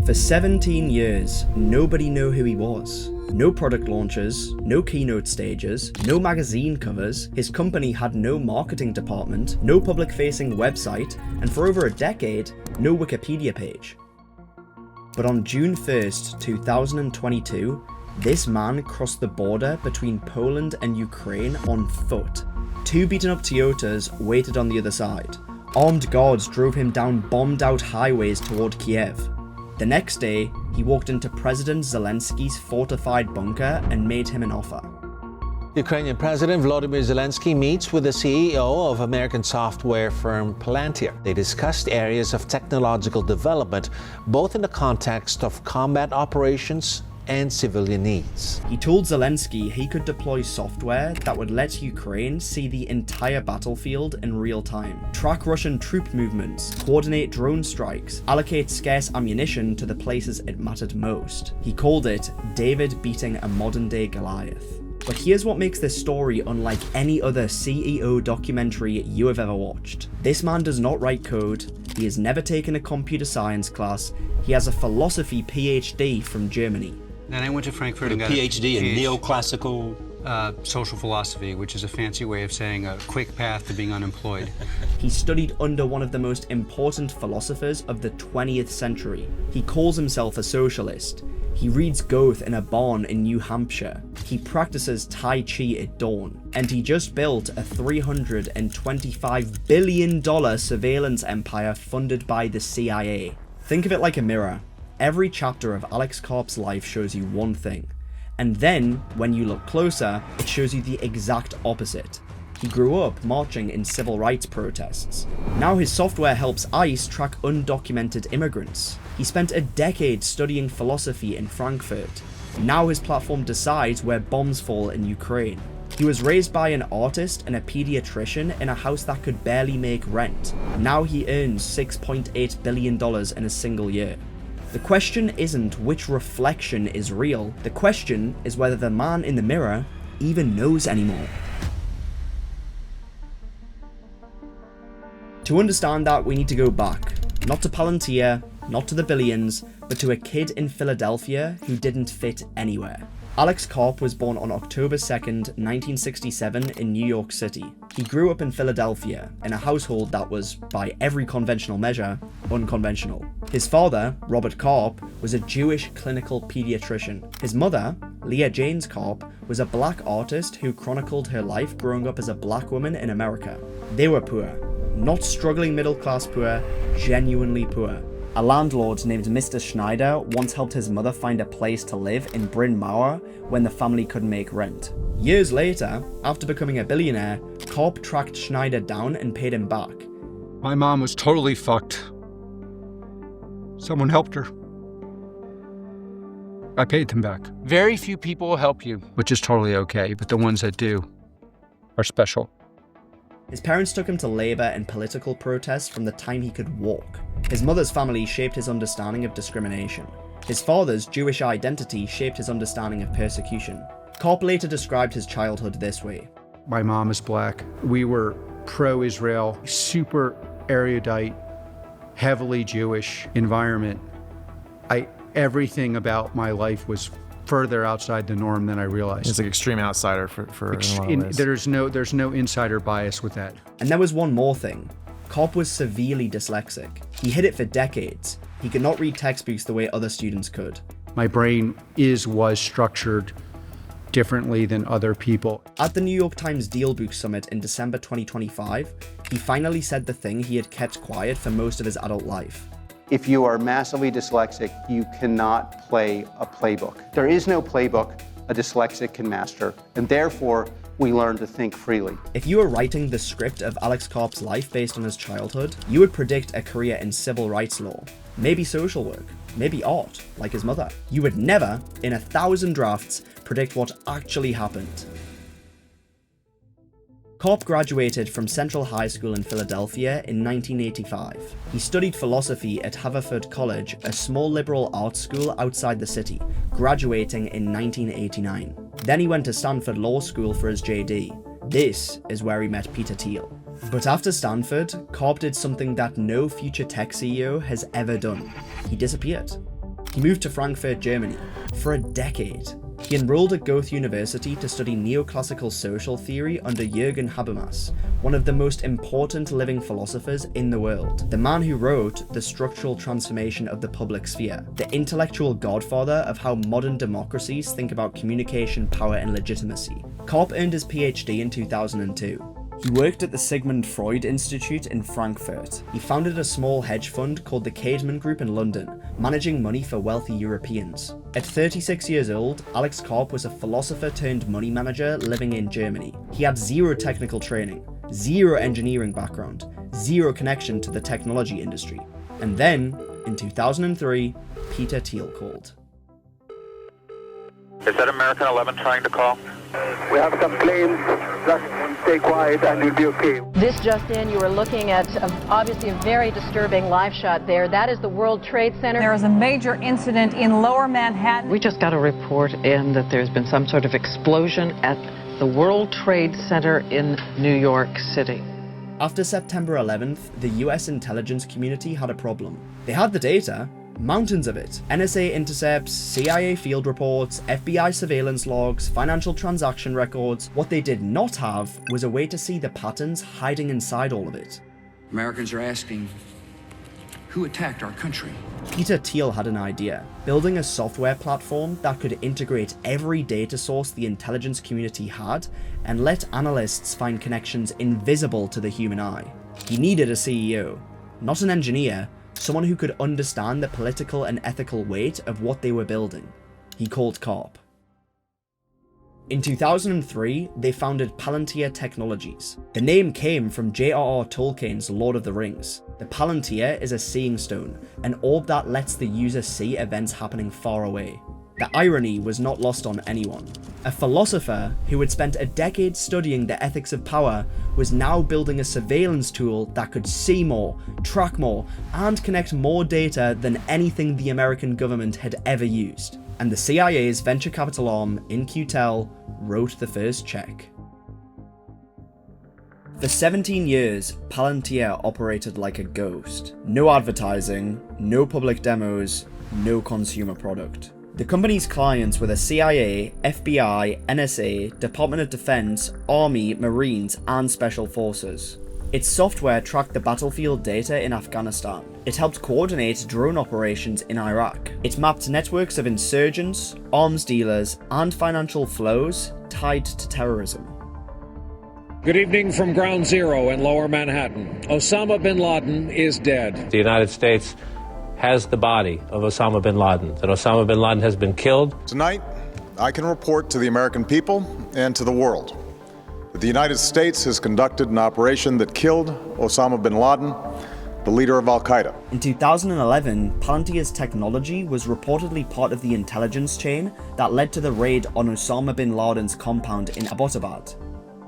For 17 years, nobody knew who he was. No product launches, no keynote stages, no magazine covers, his company had no marketing department, no public-facing website, and for over a decade, no Wikipedia page. But on June 1st, 2022, this man crossed the border between Poland and Ukraine on foot. Two beaten-up Toyotas waited on the other side. Armed guards drove him down bombed-out highways toward Kiev. The next day, he walked into President Zelensky's fortified bunker and made him an offer. Ukrainian President Volodymyr Zelensky meets with the CEO of American software firm Palantir. They discussed areas of technological development, both in the context of combat operations and civilian needs. He told Zelensky he could deploy software that would let Ukraine see the entire battlefield in real time, track Russian troop movements, coordinate drone strikes, allocate scarce ammunition to the places it mattered most. He called it David beating a modern-day Goliath. But here's what makes this story unlike any other CEO documentary you have ever watched. This man does not write code, he has never taken a computer science class, he has a philosophy PhD from Germany. Then I went to Frankfurt and a got PhD in neoclassical social philosophy, which is a fancy way of saying a quick path to being unemployed. He studied under one of the most important philosophers of the 20th century. He calls himself a socialist. He reads Goethe in a barn in New Hampshire. He practices Tai Chi at dawn. And he just built a $325 billion surveillance empire funded by the CIA. Think of it like a mirror. Every chapter of Alex Karp's life shows you one thing, and then, when you look closer, it shows you the exact opposite. He grew up marching in civil rights protests. Now his software helps ICE track undocumented immigrants. He spent a decade studying philosophy in Frankfurt. Now his platform decides where bombs fall in Ukraine. He was raised by an artist and a pediatrician in a house that could barely make rent. Now he earns $6.8 billion in a single year. The question isn't which reflection is real, the question is whether the man in the mirror even knows anymore. To understand that, we need to go back, not to Palantir, not to the billions, but to a kid in Philadelphia who didn't fit anywhere. Alex Karp was born on October 2nd, 1967 in New York City. He grew up in Philadelphia, in a household that was, by every conventional measure, unconventional. His father, Robert Karp, was a Jewish clinical pediatrician. His mother, Leah Janes Karp, was a black artist who chronicled her life growing up as a black woman in America. They were poor. Not struggling middle-class poor, genuinely poor. A landlord named Mr. Schneider once helped his mother find a place to live in Bryn Mawr when the family couldn't make rent. Years later, after becoming a billionaire, Karp tracked Schneider down and paid him back. My mom was totally fucked. Someone helped her. I paid them back. Very few people will help you, which is totally okay, but the ones that do are special. His parents took him to labor and political protests from the time he could walk. His mother's family shaped his understanding of discrimination. His father's Jewish identity shaped his understanding of persecution. Karp later described his childhood this way. My mom is black. We were pro-Israel, super erudite, heavily Jewish environment. Everything about my life was further outside the norm than I realized. It's like extreme outsider for in a lot of ways. There's no insider bias with that. And there was one more thing. Karp was severely dyslexic. He hid it for decades. He could not read textbooks the way other students could. My brain was structured differently than other people. At the New York Times Deal Book Summit in December 2025, he finally said the thing he had kept quiet for most of his adult life. If you are massively dyslexic, you cannot play a playbook. There is no playbook a dyslexic can master, and therefore, we learn to think freely. If you were writing the script of Alex Karp's life based on his childhood, you would predict a career in civil rights law, maybe social work, maybe art, like his mother. You would never, in 1,000 drafts, predict what actually happened. Karp graduated from Central High School in Philadelphia in 1985. He studied philosophy at Haverford College, a small liberal arts school outside the city, graduating in 1989. Then he went to Stanford Law School for his JD. This is where he met Peter Thiel. But after Stanford, Karp did something that no future tech CEO has ever done. He disappeared. He moved to Frankfurt, Germany. For a decade, he enrolled at Goethe University to study neoclassical social theory under Jürgen Habermas, one of the most important living philosophers in the world. The man who wrote The Structural Transformation of the Public Sphere, the intellectual godfather of how modern democracies think about communication, power, and legitimacy. Karp earned his PhD in 2002. He worked at the Sigmund Freud Institute in Frankfurt. He founded a small hedge fund called the Cademan Group in London, managing money for wealthy Europeans. At 36 years old, Alex Karp was a philosopher turned money manager living in Germany. He had zero technical training, zero engineering background, zero connection to the technology industry. And then, in 2003, Peter Thiel called. Is that American 11 trying to call? We have some planes. Just stay quiet and you'll be okay. This just in, you are looking at obviously a very disturbing live shot there. That is the World Trade Center. There is a major incident in Lower Manhattan. We just got a report in that there's been some sort of explosion at the World Trade Center in New York City. After September 11th, the US intelligence community had a problem. They had the data, mountains of it. NSA intercepts, CIA field reports, FBI surveillance logs, financial transaction records. What they did not have was a way to see the patterns hiding inside all of it. Americans are asking, who attacked our country? Peter Thiel had an idea, building a software platform that could integrate every data source the intelligence community had and let analysts find connections invisible to the human eye. He needed a CEO, not an engineer, someone who could understand the political and ethical weight of what they were building. He called Karp. In 2003, they founded Palantir Technologies. The name came from J.R.R. Tolkien's Lord of the Rings. The Palantir is a seeing stone, an orb that lets the user see events happening far away. The irony was not lost on anyone. A philosopher who had spent a decade studying the ethics of power was now building a surveillance tool that could see more, track more, and connect more data than anything the American government had ever used. And the CIA's venture capital arm, In-Q-Tel, wrote the first check. For 17 years, Palantir operated like a ghost. No advertising, no public demos, no consumer product. The company's clients were the CIA, FBI, NSA, Department of Defense, Army, Marines, and Special Forces. Its software tracked the battlefield data in Afghanistan. It helped coordinate drone operations in Iraq. It mapped networks of insurgents, arms dealers, and financial flows tied to terrorism. Good evening from Ground Zero in Lower Manhattan. Osama bin Laden is dead. The United States has the body of Osama bin Laden, that Osama bin Laden has been killed. Tonight, I can report to the American people and to the world that the United States has conducted an operation that killed Osama bin Laden, the leader of Al-Qaeda. In 2011, Palantir's technology was reportedly part of the intelligence chain that led to the raid on Osama bin Laden's compound in Abbottabad.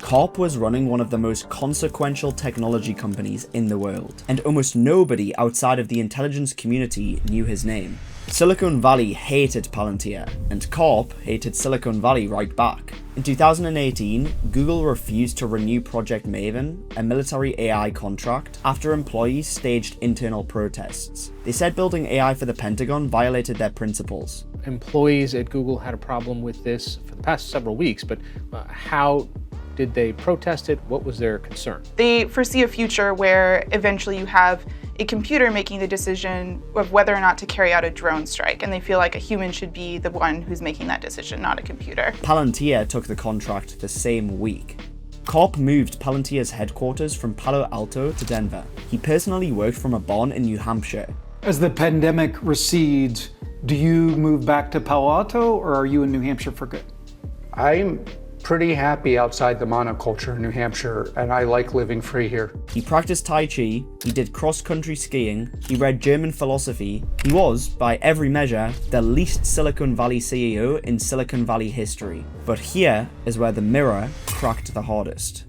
Karp was running one of the most consequential technology companies in the world, and almost nobody outside of the intelligence community knew his name. Silicon Valley hated Palantir, and Karp hated Silicon Valley right back. In 2018, Google refused to renew Project Maven, a military AI contract, after employees staged internal protests. They said building AI for the Pentagon violated their principles. Employees at Google had a problem with this for the past several weeks, but how did they protest it? What was their concern? They foresee a future where eventually you have a computer making the decision of whether or not to carry out a drone strike, and they feel like a human should be the one who's making that decision, not a computer. Palantir took the contract the same week. Karp moved Palantir's headquarters from Palo Alto to Denver. He personally worked from a barn in New Hampshire. As the pandemic recedes, do you move back to Palo Alto, or are you in New Hampshire for good? I'm pretty happy outside the monoculture in New Hampshire, and I like living free here. He practiced Tai Chi, he did cross-country skiing, he read German philosophy. He was, by every measure, the least Silicon Valley CEO in Silicon Valley history. But here is where the mirror cracked the hardest.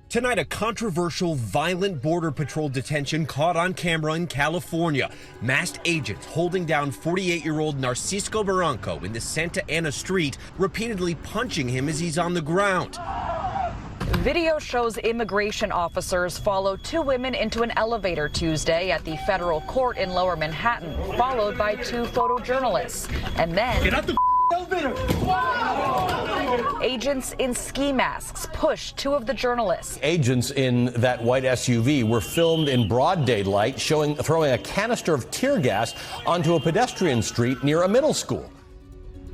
Tonight, a controversial, violent Border Patrol detention caught on camera in California. Masked agents holding down 48-year-old Narcisco Barranco in the Santa Ana street, repeatedly punching him as he's on the ground. Video shows immigration officers follow two women into an elevator Tuesday at the federal court in Lower Manhattan, followed by two photojournalists. And then get out the elevator. Agents in ski masks pushed two of the journalists. Agents in that white SUV were filmed in broad daylight, throwing a canister of tear gas onto a pedestrian street near a middle school.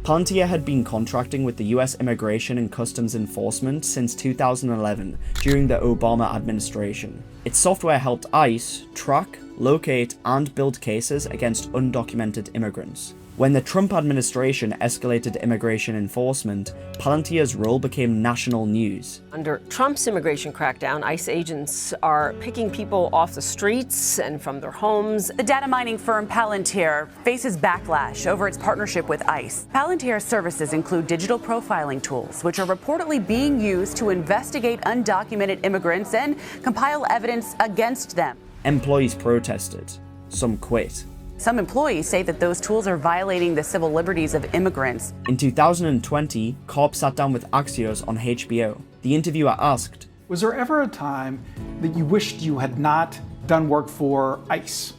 Palantir had been contracting with the US Immigration and Customs Enforcement since 2011 during the Obama administration. Its software helped ICE track, locate, and build cases against undocumented immigrants. When the Trump administration escalated immigration enforcement, Palantir's role became national news. Under Trump's immigration crackdown, ICE agents are picking people off the streets and from their homes. The data mining firm Palantir faces backlash over its partnership with ICE. Palantir's services include digital profiling tools, which are reportedly being used to investigate undocumented immigrants and compile evidence against them. Employees protested. Some quit. Some employees say that those tools are violating the civil liberties of immigrants. In 2020, Karp sat down with Axios on HBO. The interviewer asked, "Was there ever a time that you wished you had not done work for ICE?"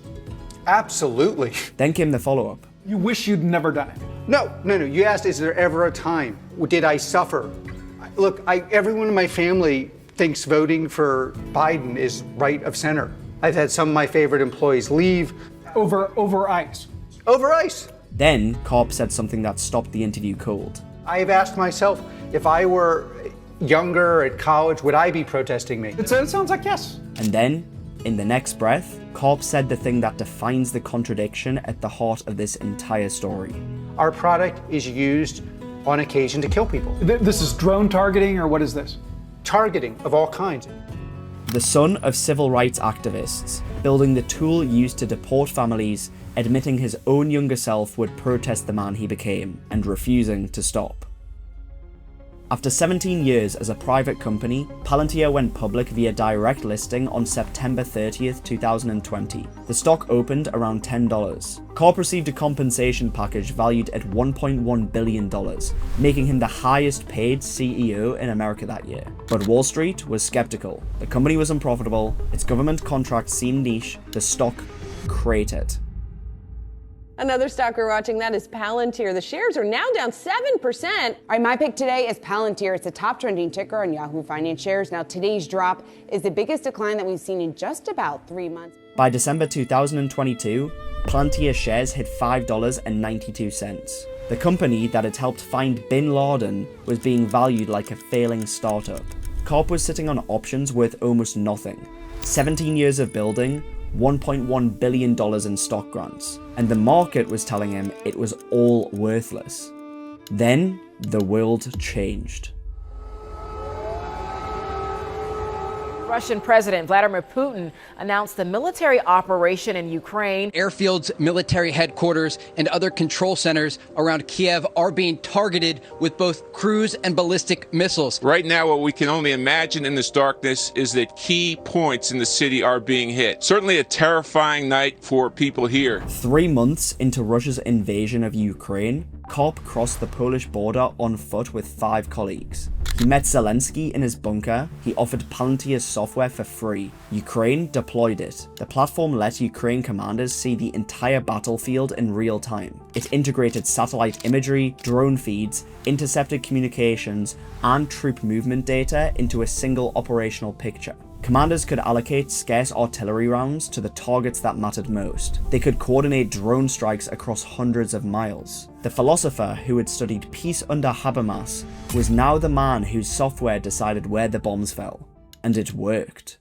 Absolutely. Then came the follow-up. "You wish you'd never done it?" No. You asked, is there ever a time? Did I suffer? Look, everyone in my family thinks voting for Biden is right of center. I've had some of my favorite employees leave. Over ICE. Over ICE. Then Karp said something that stopped the interview cold. I've asked myself, if I were younger at college, would I be protesting me? It sounds like yes. And then, in the next breath, Karp said the thing that defines the contradiction at the heart of this entire story. Our product is used on occasion to kill people. This is drone targeting, or what is this? Targeting of all kinds. The son of civil rights activists, building the tool used to deport families, admitting his own younger self would protest the man he became, and refusing to stop. After 17 years as a private company, Palantir went public via direct listing on September 30th, 2020. The stock opened around $10. Karp received a compensation package valued at $1.1 billion, making him the highest paid CEO in America that year. But Wall Street was skeptical. The company was unprofitable, its government contracts seemed niche, the stock cratered. Another stock we're watching, that is Palantir. The shares are now down 7%. All right, my pick today is Palantir. It's the top trending ticker on Yahoo Finance shares. Now, today's drop is the biggest decline that we've seen in just about 3 months. By December 2022, Palantir shares hit $5.92. The company that had helped find Bin Laden was being valued like a failing startup. Karp was sitting on options worth almost nothing. 17 years of building, $1.1 billion in stock grants, and the market was telling him it was all worthless. Then, the world changed. Russian President Vladimir Putin announced the military operation in Ukraine. Airfields, military headquarters, and other control centers around Kiev are being targeted with both cruise and ballistic missiles. Right now, what we can only imagine in this darkness is that key points in the city are being hit. Certainly a terrifying night for people here. 3 months into Russia's invasion of Ukraine, Karp crossed the Polish border on foot with 5 colleagues. He met Zelensky in his bunker. He offered Palantir's software for free. Ukraine deployed it. The platform let Ukraine commanders see the entire battlefield in real time. It integrated satellite imagery, drone feeds, intercepted communications, and troop movement data into a single operational picture. Commanders could allocate scarce artillery rounds to the targets that mattered most. They could coordinate drone strikes across hundreds of miles. The philosopher who had studied peace under Habermas was now the man whose software decided where the bombs fell. And it worked.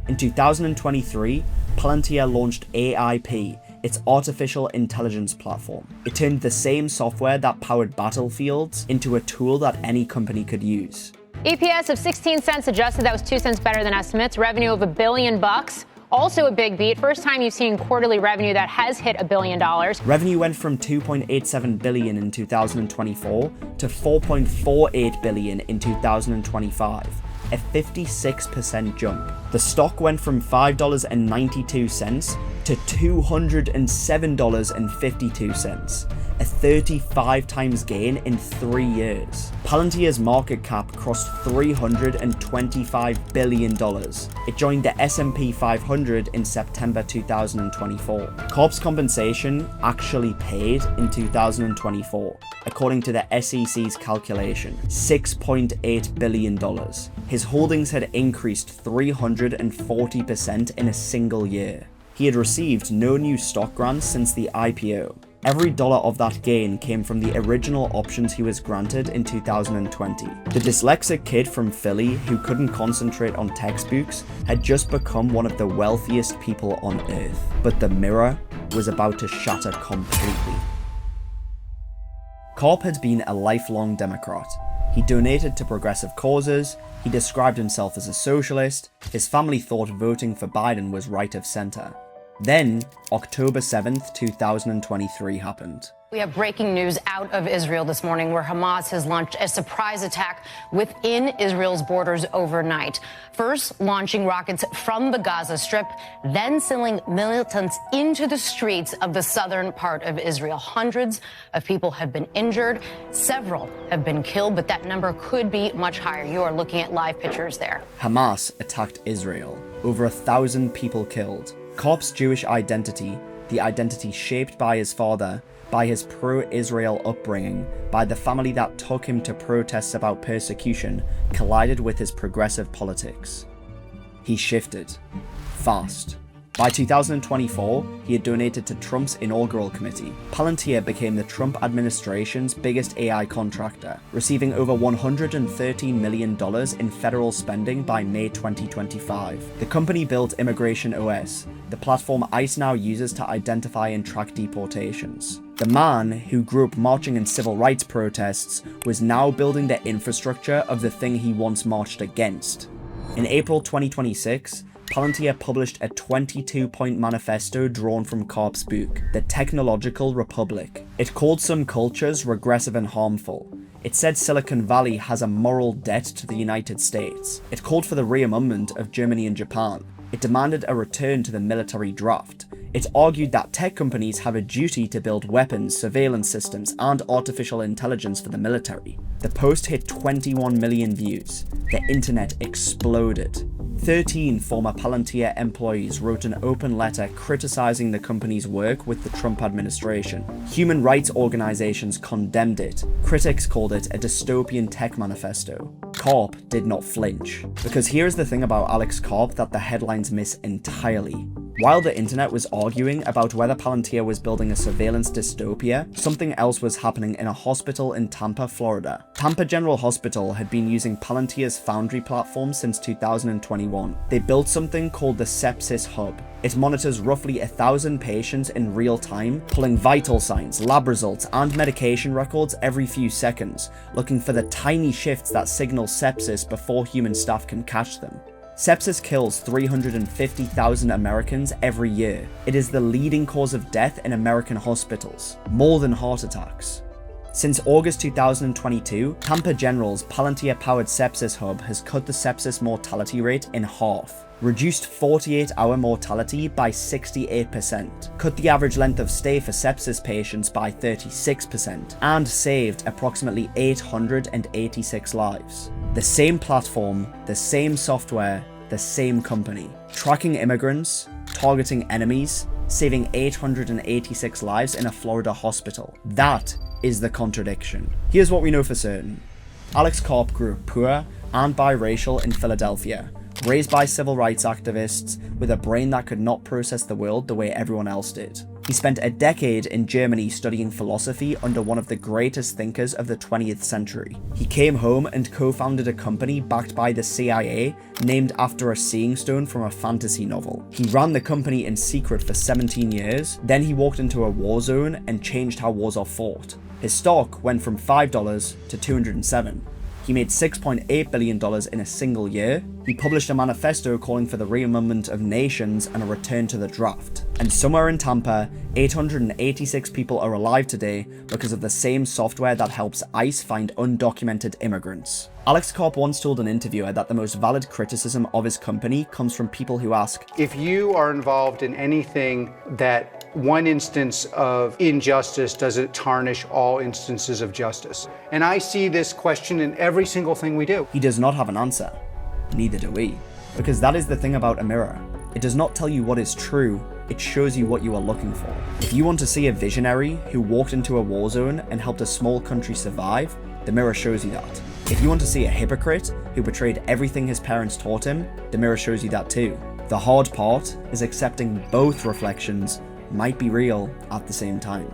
In 2023, Palantir launched AIP, its artificial intelligence platform. It turned the same software that powered battlefields into a tool that any company could use. EPS of 16 cents adjusted. That was 2 cents better than estimates. Revenue of $1 billion. Also a big beat. First time you've seen quarterly revenue that has hit $1 billion. Revenue went from $2.87 billion in 2024 to $4.48 billion in 2025. A 56% jump. The stock went from $5.92 to $207.52, a 35 times gain in 3 years. Palantir's market cap crossed $325 billion. It joined the S&P 500 in September 2024. Karp's compensation actually paid in 2024, according to the SEC's calculation, $6.8 billion. His holdings had increased 340% in a single year. He had received no new stock grants since the IPO. Every dollar of that gain came from the original options he was granted in 2020. The dyslexic kid from Philly who couldn't concentrate on textbooks had just become one of the wealthiest people on earth. But the mirror was about to shatter completely. Karp had been a lifelong Democrat. He donated to progressive causes, he described himself as a socialist, his family thought voting for Biden was right of center. Then, October 7th, 2023 happened. We have breaking news out of Israel this morning where Hamas has launched a surprise attack within Israel's borders overnight. First, launching rockets from the Gaza Strip, then sending militants into the streets of the southern part of Israel. Hundreds of people have been injured. Several have been killed, but that number could be much higher. You are looking at live pictures there. Hamas attacked Israel. Over 1,000 people killed. Karp's Jewish identity, the identity shaped by his father, by his pro-Israel upbringing, by the family that took him to protests about persecution, collided with his progressive politics. He shifted. Fast. By 2024, he had donated to Trump's inaugural committee. Palantir became the Trump administration's biggest AI contractor, receiving over $113 million in federal spending by May 2025. The company built Immigration OS, the platform ICE now uses to identify and track deportations. The man who grew up marching in civil rights protests was now building the infrastructure of the thing he once marched against. In April 2026, Palantir published a 22-point manifesto drawn from Karp's book, The Technological Republic. It called some cultures regressive and harmful. It said Silicon Valley has a moral debt to the United States. It called for the rearmament of Germany and Japan. It demanded a return to the military draft. It argued that tech companies have a duty to build weapons, surveillance systems, and artificial intelligence for the military. The post hit 21 million views. The internet exploded. 13 former Palantir employees wrote an open letter criticizing the company's work with the Trump administration. Human rights organizations condemned it. Critics called it a dystopian tech manifesto. Karp did not flinch. Because here's the thing about Alex Karp that the headlines miss entirely. While the internet was arguing about whether Palantir was building a surveillance dystopia, something else was happening in a hospital in Tampa, Florida. Tampa General Hospital had been using Palantir's Foundry platform since 2021. They built something called the Sepsis Hub. It monitors roughly 1,000 patients in real time, pulling vital signs, lab results, and medication records every few seconds, looking for the tiny shifts that signal sepsis before human staff can catch them. Sepsis kills 350,000 Americans every year. It is the leading cause of death in American hospitals, more than heart attacks. Since August 2022, Tampa General's Palantir-powered Sepsis Hub has cut the sepsis mortality rate in half, reduced 48-hour mortality by 68%, cut the average length of stay for sepsis patients by 36%, and saved approximately 886 lives. The same platform, the same software, the same company. Tracking immigrants, targeting enemies, saving 886 lives in a Florida hospital. That is the contradiction. Here's what we know for certain. Alex Karp grew up poor and biracial in Philadelphia, raised by civil rights activists with a brain that could not process the world the way everyone else did. He spent a decade in Germany studying philosophy under one of the greatest thinkers of the 20th century. He came home and co-founded a company backed by the CIA named after a seeing stone from a fantasy novel. He ran the company in secret for 17 years, then he walked into a war zone and changed how wars are fought. His stock went from $5 to $207. He made $6.8 billion in a single year. He published a manifesto calling for the rearmament of nations and a return to the draft. And somewhere in Tampa, 886 people are alive today because of the same software that helps ICE find undocumented immigrants. Alex Karp once told an interviewer that the most valid criticism of his company comes from people who ask, if you are involved in anything that one instance of injustice doesn't tarnish all instances of justice. And I see this question in every single thing we do. He does not have an answer. Neither do we. Because that is the thing about a mirror. It does not tell you what is true, it shows you what you are looking for. If you want to see a visionary who walked into a war zone and helped a small country survive, the mirror shows you that. If you want to see a hypocrite who betrayed everything his parents taught him, the mirror shows you that too. The hard part is accepting both reflections might be real at the same time.